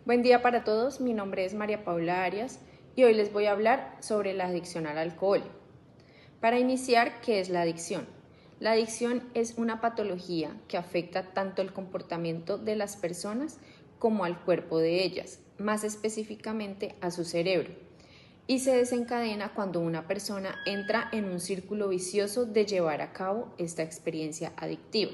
Buen día para todos, mi nombre es María Paula Arias y hoy les voy a hablar sobre la adicción al alcohol. Para iniciar, ¿qué es la adicción? La adicción es una patología que afecta tanto el comportamiento de las personas como al cuerpo de ellas, más específicamente a su cerebro, y se desencadena cuando una persona entra en un círculo vicioso de llevar a cabo esta experiencia adictiva.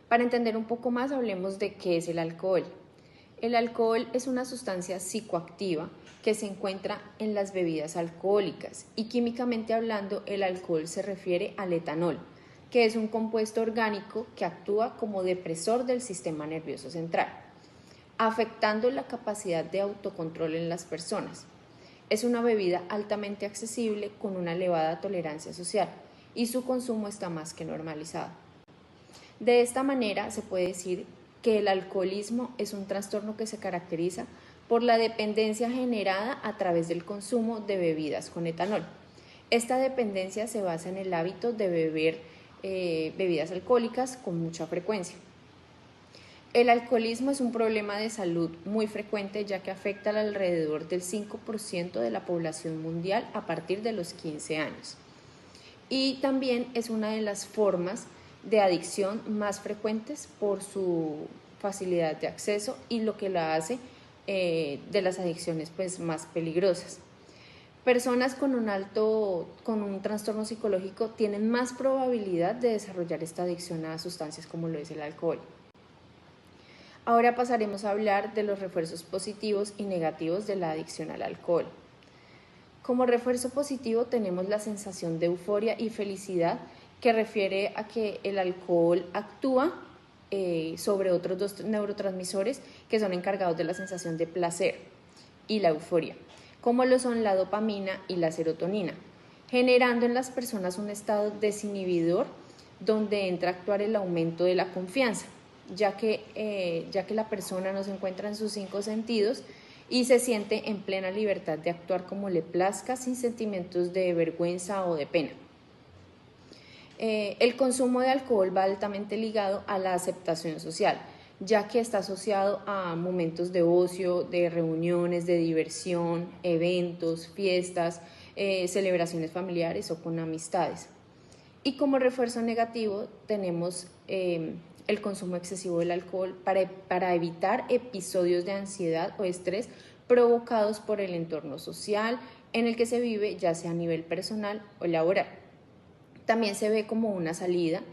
Para entender un poco más, hablemos de qué es el alcohol. El alcohol es una sustancia psicoactiva que se encuentra en las bebidas alcohólicas y químicamente hablando el alcohol se refiere al etanol, que es un compuesto orgánico que actúa como depresor del sistema nervioso central, afectando la capacidad de autocontrol en las personas. Es una bebida altamente accesible con una elevada tolerancia social y su consumo está más que normalizado. De esta manera se puede decir que el alcoholismo es un trastorno que se caracteriza por la dependencia generada a través del consumo de bebidas con etanol. Esta dependencia se basa en el hábito de beber bebidas alcohólicas con mucha frecuencia. El alcoholismo es un problema de salud muy frecuente ya que afecta al alrededor del 5% de la población mundial a partir de los 15 años. Y también es una de las formas de adicción más frecuentes por su facilidad de acceso y lo que la hace de las adicciones más peligrosas. Personas con un trastorno psicológico tienen más probabilidad de desarrollar esta adicción a sustancias como lo es el alcohol. Ahora pasaremos a hablar de los refuerzos positivos y negativos de la adicción al alcohol. Como refuerzo positivo tenemos la sensación de euforia y felicidad que refiere a que el alcohol actúa sobre otros dos neurotransmisores que son encargados de la sensación de placer y la euforia, como lo son la dopamina y la serotonina, generando en las personas un estado desinhibidor donde entra a actuar el aumento de la confianza, ya que la persona no se encuentra en sus 5 sentidos y se siente en plena libertad de actuar como le plazca sin sentimientos de vergüenza o de pena. El consumo de alcohol va altamente ligado a la aceptación social, ya que está asociado a momentos de ocio, de reuniones, de diversión, eventos, fiestas, celebraciones familiares o con amistades. Y como refuerzo negativo tenemos el consumo excesivo del alcohol para evitar episodios de ansiedad o estrés provocados por el entorno social en el que se vive, ya sea a nivel personal o laboral. También se ve como una salida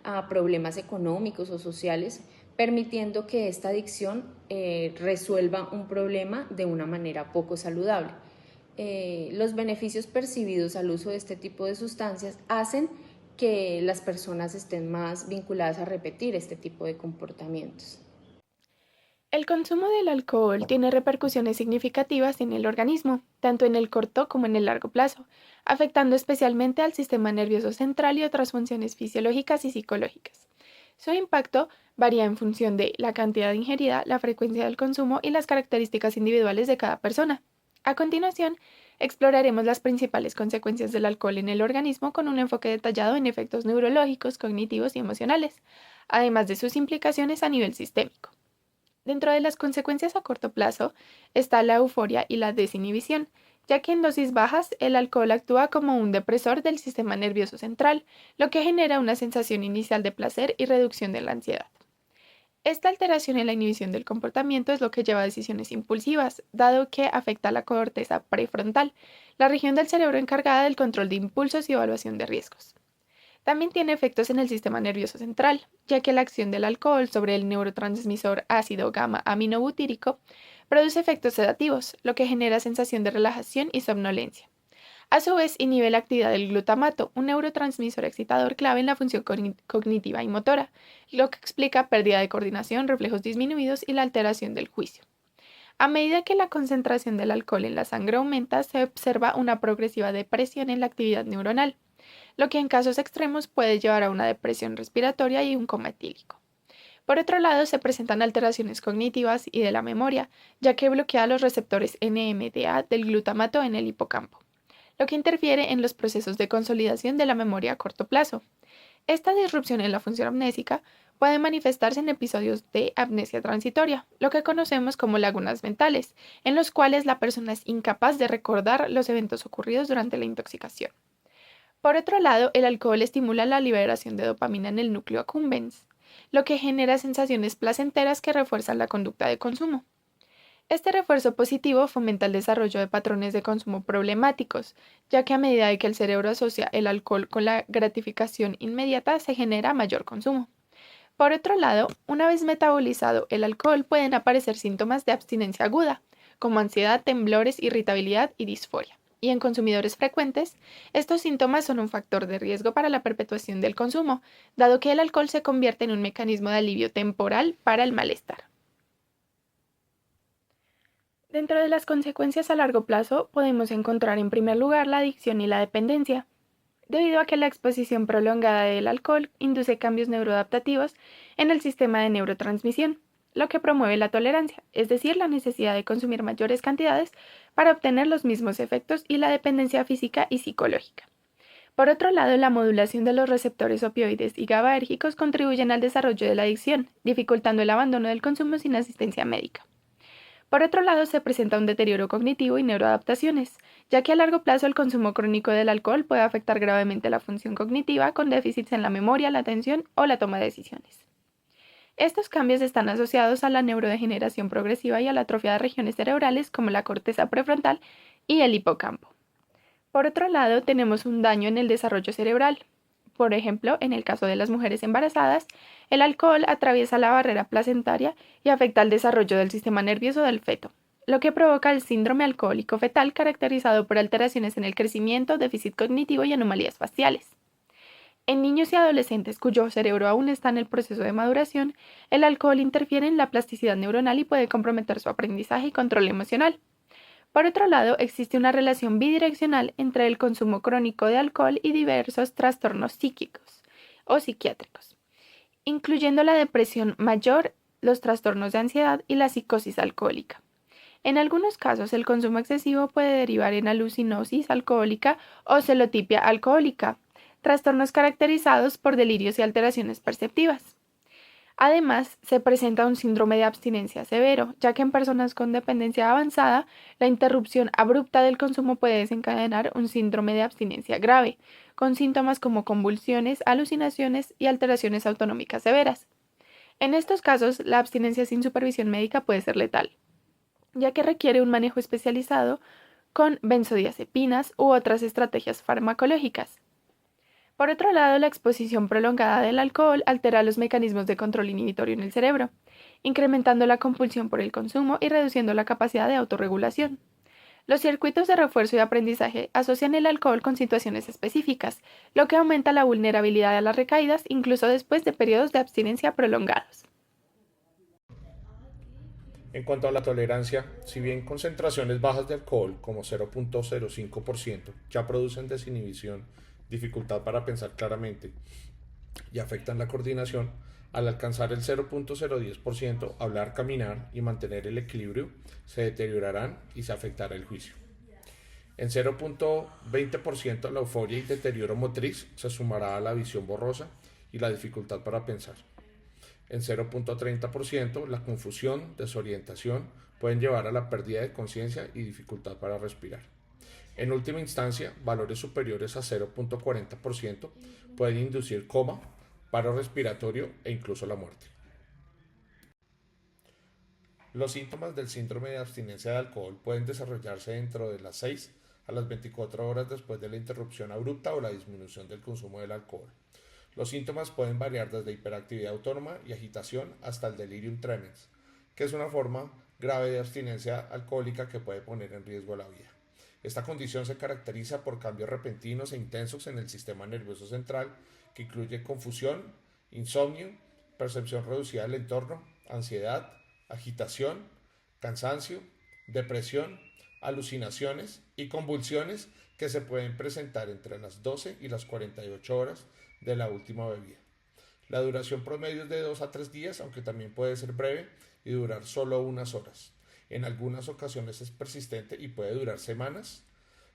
a problemas económicos o sociales, permitiendo que esta adicción resuelva un problema de una manera poco saludable. Los beneficios percibidos al uso de este tipo de sustancias hacen que las personas estén más vinculadas a repetir este tipo de comportamientos. El consumo del alcohol tiene repercusiones significativas en el organismo, tanto en el corto como en el largo plazo, afectando especialmente al sistema nervioso central y otras funciones fisiológicas y psicológicas. Su impacto varía en función de la cantidad ingerida, la frecuencia del consumo y las características individuales de cada persona. A continuación, exploraremos las principales consecuencias del alcohol en el organismo con un enfoque detallado en efectos neurológicos, cognitivos y emocionales, además de sus implicaciones a nivel sistémico. Dentro de las consecuencias a corto plazo está la euforia y la desinhibición, ya que en dosis bajas el alcohol actúa como un depresor del sistema nervioso central, lo que genera una sensación inicial de placer y reducción de la ansiedad. Esta alteración en la inhibición del comportamiento es lo que lleva a decisiones impulsivas, dado que afecta a la corteza prefrontal, la región del cerebro encargada del control de impulsos y evaluación de riesgos. También tiene efectos en el sistema nervioso central, ya que la acción del alcohol sobre el neurotransmisor ácido gamma aminobutírico produce efectos sedativos, lo que genera sensación de relajación y somnolencia. A su vez, inhibe la actividad del glutamato, un neurotransmisor excitador clave en la función cognitiva y motora, lo que explica pérdida de coordinación, reflejos disminuidos y la alteración del juicio. A medida que la concentración del alcohol en la sangre aumenta, se observa una progresiva depresión en la actividad neuronal, lo que en casos extremos puede llevar a una depresión respiratoria y un coma etílico. Por otro lado, se presentan alteraciones cognitivas y de la memoria, ya que bloquea los receptores NMDA del glutamato en el hipocampo, lo que interfiere en los procesos de consolidación de la memoria a corto plazo. Esta disrupción en la función amnésica puede manifestarse en episodios de amnesia transitoria, lo que conocemos como lagunas mentales, en los cuales la persona es incapaz de recordar los eventos ocurridos durante la intoxicación. Por otro lado, el alcohol estimula la liberación de dopamina en el núcleo accumbens, lo que genera sensaciones placenteras que refuerzan la conducta de consumo. Este refuerzo positivo fomenta el desarrollo de patrones de consumo problemáticos, ya que a medida de que el cerebro asocia el alcohol con la gratificación inmediata, se genera mayor consumo. Por otro lado, una vez metabolizado el alcohol pueden aparecer síntomas de abstinencia aguda, como ansiedad, temblores, irritabilidad y disforia. Y en consumidores frecuentes, estos síntomas son un factor de riesgo para la perpetuación del consumo, dado que el alcohol se convierte en un mecanismo de alivio temporal para el malestar. Dentro de las consecuencias a largo plazo, podemos encontrar en primer lugar la adicción y la dependencia, debido a que la exposición prolongada del alcohol induce cambios neuroadaptativos en el sistema de neurotransmisión, lo que promueve la tolerancia, es decir, la necesidad de consumir mayores cantidades para obtener los mismos efectos y la dependencia física y psicológica. Por otro lado, la modulación de los receptores opioides y GABAérgicos contribuyen al desarrollo de la adicción, dificultando el abandono del consumo sin asistencia médica. Por otro lado, se presenta un deterioro cognitivo y neuroadaptaciones, ya que a largo plazo el consumo crónico del alcohol puede afectar gravemente la función cognitiva con déficits en la memoria, la atención o la toma de decisiones. Estos cambios están asociados a la neurodegeneración progresiva y a la atrofia de regiones cerebrales como la corteza prefrontal y el hipocampo. Por otro lado, tenemos un daño en el desarrollo cerebral. Por ejemplo, en el caso de las mujeres embarazadas, el alcohol atraviesa la barrera placentaria y afecta el desarrollo del sistema nervioso del feto, lo que provoca el síndrome alcohólico fetal caracterizado por alteraciones en el crecimiento, déficit cognitivo y anomalías faciales. En niños y adolescentes cuyo cerebro aún está en el proceso de maduración, el alcohol interfiere en la plasticidad neuronal y puede comprometer su aprendizaje y control emocional. Por otro lado, existe una relación bidireccional entre el consumo crónico de alcohol y diversos trastornos psíquicos o psiquiátricos, incluyendo la depresión mayor, los trastornos de ansiedad y la psicosis alcohólica. En algunos casos, el consumo excesivo puede derivar en alucinosis alcohólica o celotipia alcohólica, trastornos caracterizados por delirios y alteraciones perceptivas. Además, se presenta un síndrome de abstinencia severo, ya que en personas con dependencia avanzada, la interrupción abrupta del consumo puede desencadenar un síndrome de abstinencia grave, con síntomas como convulsiones, alucinaciones y alteraciones autonómicas severas. En estos casos, la abstinencia sin supervisión médica puede ser letal, ya que requiere un manejo especializado con benzodiazepinas u otras estrategias farmacológicas. Por otro lado, la exposición prolongada del alcohol altera los mecanismos de control inhibitorio en el cerebro, incrementando la compulsión por el consumo y reduciendo la capacidad de autorregulación. Los circuitos de refuerzo y aprendizaje asocian el alcohol con situaciones específicas, lo que aumenta la vulnerabilidad a las recaídas incluso después de periodos de abstinencia prolongados. En cuanto a la tolerancia, si bien concentraciones bajas de alcohol, como 0,05%, ya producen desinhibición, dificultad para pensar claramente y afectan la coordinación, al alcanzar el 0,010%, hablar, caminar y mantener el equilibrio se deteriorarán y se afectará el juicio. En 0,20% la euforia y deterioro motriz se sumará a la visión borrosa y la dificultad para pensar. En 0,30% la confusión, desorientación pueden llevar a la pérdida de conciencia y dificultad para respirar. En última instancia, valores superiores a 0,40% pueden inducir coma, paro respiratorio e incluso la muerte. Los síntomas del síndrome de abstinencia de alcohol pueden desarrollarse dentro de las 6 a las 24 horas después de la interrupción abrupta o la disminución del consumo del alcohol. Los síntomas pueden variar desde hiperactividad autónoma y agitación hasta el delirium tremens, que es una forma grave de abstinencia alcohólica que puede poner en riesgo la vida. Esta condición se caracteriza por cambios repentinos e intensos en el sistema nervioso central, que incluye confusión, insomnio, percepción reducida del entorno, ansiedad, agitación, cansancio, depresión, alucinaciones y convulsiones que se pueden presentar entre las 12 y las 48 horas de la última bebida. La duración promedio es de 2 a 3 días, aunque también puede ser breve y durar solo unas horas. En algunas ocasiones es persistente y puede durar semanas.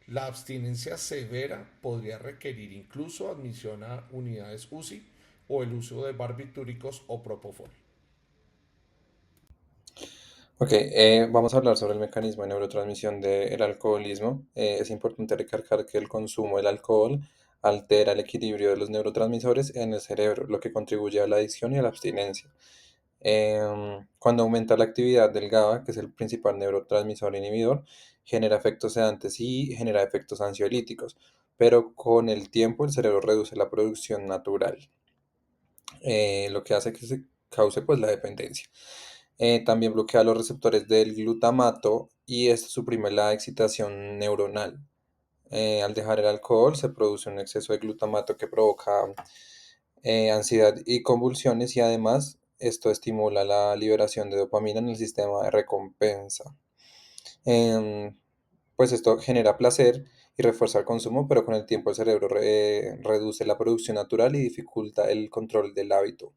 La abstinencia severa podría requerir incluso admisión a unidades UCI o el uso de barbitúricos o propofol. Ok, vamos a hablar sobre el mecanismo de neurotransmisión del alcoholismo. Es importante recalcar que el consumo del alcohol altera el equilibrio de los neurotransmisores en el cerebro, lo que contribuye a la adicción y a la abstinencia. Cuando aumenta la actividad del GABA, que es el principal neurotransmisor inhibidor, genera efectos sedantes y genera efectos ansiolíticos, pero con el tiempo el cerebro reduce la producción natural, lo que hace que se cause pues la dependencia. También bloquea los receptores del glutamato y esto suprime la excitación neuronal. Al dejar el alcohol se produce un exceso de glutamato que provoca ansiedad y convulsiones y además esto estimula la liberación de dopamina en el sistema de recompensa. Em, pues esto genera placer y refuerza el consumo, pero con el tiempo el cerebro reduce la producción natural y dificulta el control del hábito.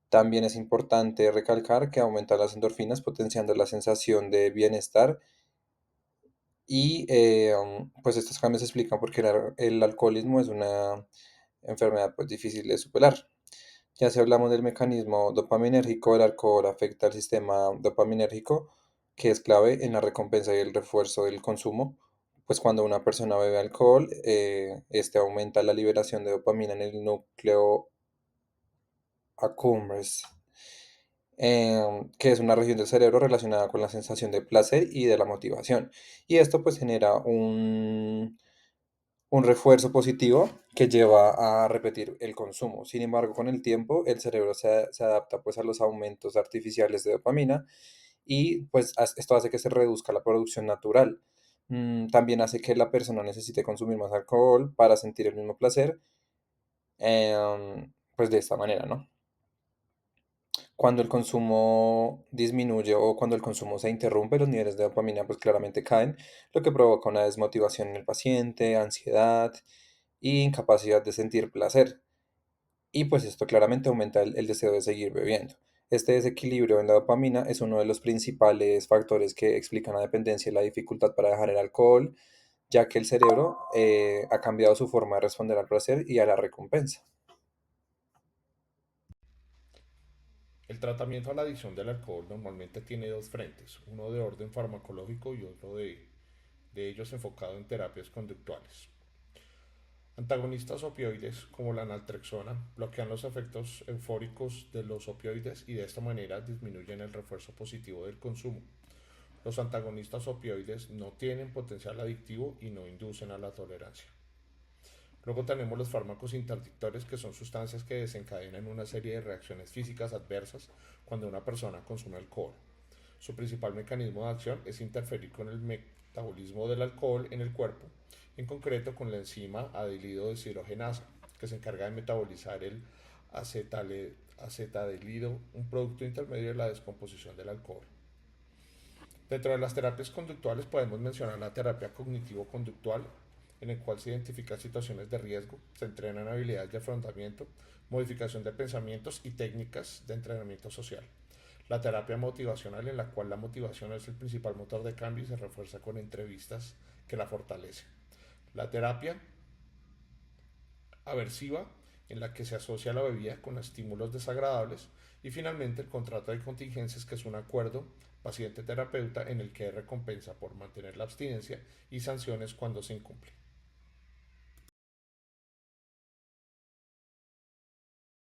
También es importante recalcar que aumenta las endorfinas, potenciando la sensación de bienestar y pues estos cambios explican por qué el alcoholismo es una enfermedad pues difícil de superar. Ya si hablamos del mecanismo dopaminérgico, el alcohol afecta al sistema dopaminérgico, que es clave en la recompensa y el refuerzo del consumo. Pues cuando una persona bebe alcohol, este aumenta la liberación de dopamina en el núcleo accumbens, que es una región del cerebro relacionada con la sensación de placer y de la motivación. Y esto pues genera un refuerzo positivo que lleva a repetir el consumo. Sin embargo, con el tiempo, el cerebro se adapta pues a los aumentos artificiales de dopamina y pues esto hace que se reduzca la producción natural. También hace que la persona necesite consumir más alcohol para sentir el mismo placer, pues de esta manera, ¿no? Cuando el consumo disminuye o cuando el consumo se interrumpe, los niveles de dopamina pues claramente caen, lo que provoca una desmotivación en el paciente, ansiedad e incapacidad de sentir placer. Y pues esto claramente aumenta el deseo de seguir bebiendo. Este desequilibrio en la dopamina es uno de los principales factores que explican la dependencia y la dificultad para dejar el alcohol, ya que el cerebro ha cambiado su forma de responder al placer y a la recompensa. El tratamiento a la adicción del alcohol normalmente tiene dos frentes, uno de orden farmacológico y otro de ellos enfocado en terapias conductuales. Antagonistas opioides como la naltrexona bloquean los efectos eufóricos de los opioides y de esta manera disminuyen el refuerzo positivo del consumo. Los antagonistas opioides no tienen potencial adictivo y no inducen a la tolerancia. Luego tenemos los fármacos interdictores, que son sustancias que desencadenan una serie de reacciones físicas adversas cuando una persona consume alcohol. Su principal mecanismo de acción es interferir con el metabolismo del alcohol en el cuerpo, en concreto con la enzima adilido deshidrogenasa, que se encarga de metabolizar el acetaldehído, un producto intermedio de la descomposición del alcohol. Dentro de las terapias conductuales podemos mencionar la terapia cognitivo-conductual, en el cual se identifican situaciones de riesgo, se entrenan habilidades de afrontamiento, modificación de pensamientos y técnicas de entrenamiento social. La terapia motivacional, en la cual la motivación es el principal motor de cambio y se refuerza con entrevistas que la fortalecen. La terapia aversiva, en la que se asocia la bebida con estímulos desagradables. Y finalmente el contrato de contingencias, que es un acuerdo paciente-terapeuta en el que hay recompensa por mantener la abstinencia y sanciones cuando se incumple.